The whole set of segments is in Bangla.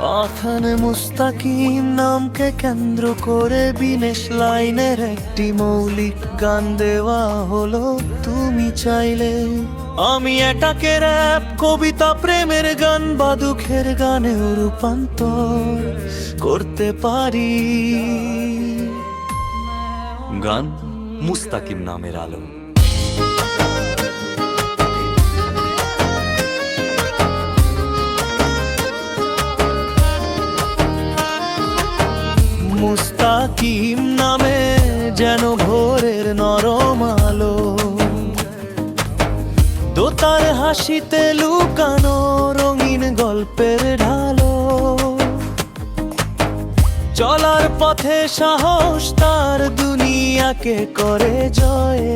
আখানে মুস্তাকিম নামকে কেন্দ্র করে বিনেশ লাইনের একটি মৌলিক গান দেওয়া হলো তুমি চাইলে। আমি এটাকে র‍্যাপ, কবিতা, প্রেমের গান বা দুঃখের গানেও রূপান্তর করতে পারি। গান মুস্তাকিম নামের আলো। মুস্তাকিম নামে যেন ভোরের নরম আলো, দোতার হাসিতে লুকানো রঙিন গল্পের ঢালো। চলার পথে সাহস তার দুনিয়াকে করে জয়,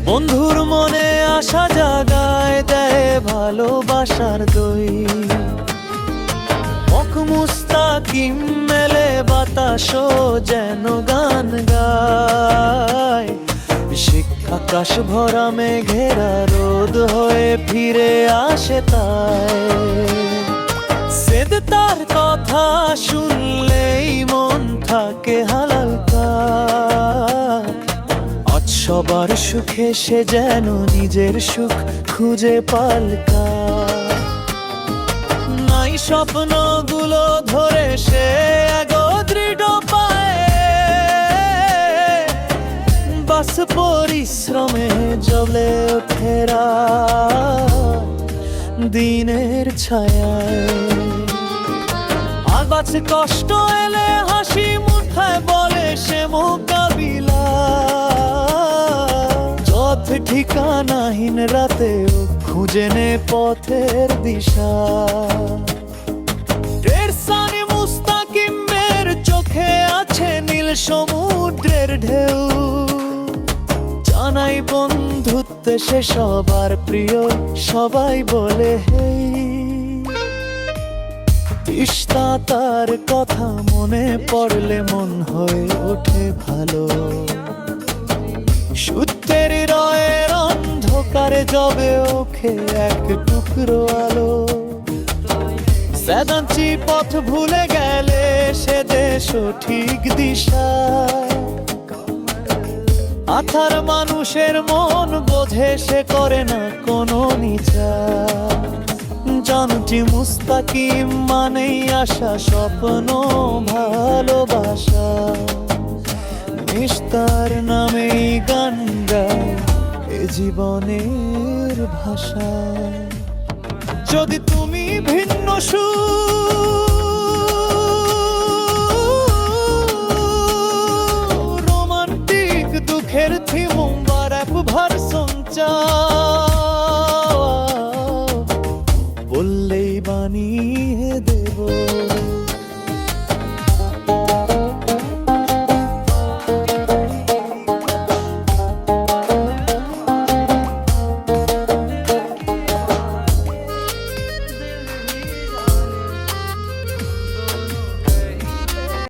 বন্ধুর মনে আশা জাগায় দেয় ভালোবাসার দই। মুস্তাকিম মেলে বাতাসও যেন গান গায়, আকাশ ভরা মেঘেরা রোদ হয়ে ফিরে আসে তাই। সেদ তার কথা শুনলেই মন থাকে হালকা, আজ সবার সুখে সে যেন নিজের সুখ খুঁজে পালকা। স্বপ্নগুলো ধরে সে এগো দৃঢ় পায়ে, বাস পরিশ্রমে জ্বলে ওঠে দিনের ছায়ায়। আজ কষ্ট এলে হাসি মুঠায় বলে সে মোকাবিলা, পথ ঠিকানাহীন রাতেও খুঁজে নে পথের দিশা। মুস্তাকিমের চোখে আছে নীল সমুদ্রের ঢেউ, জানাই বন্ধুত্বে সে সবার প্রিয়, সবাই বলে হেই। তিস্তা তার কথা মনে পড়লে মন হয়ে ওঠে ভালো, সূত্রের রয়ের অন্ধকারে জবে ওঠে এক টুকরো আলো। সেদাঞ্চি পথ ভুলে গেলে সে দেশ ঠিক দিশা, আথার মানুষের মন বোঝে সে করে না কোনো নিচা। জানটি মুস্তাকিম মানেই আশা, স্বপ্ন, ভালোবাসা। নিস্তার নামেই গান গায় এ জীবনের ভাষা। যদি তুমি ভিন্ন সুর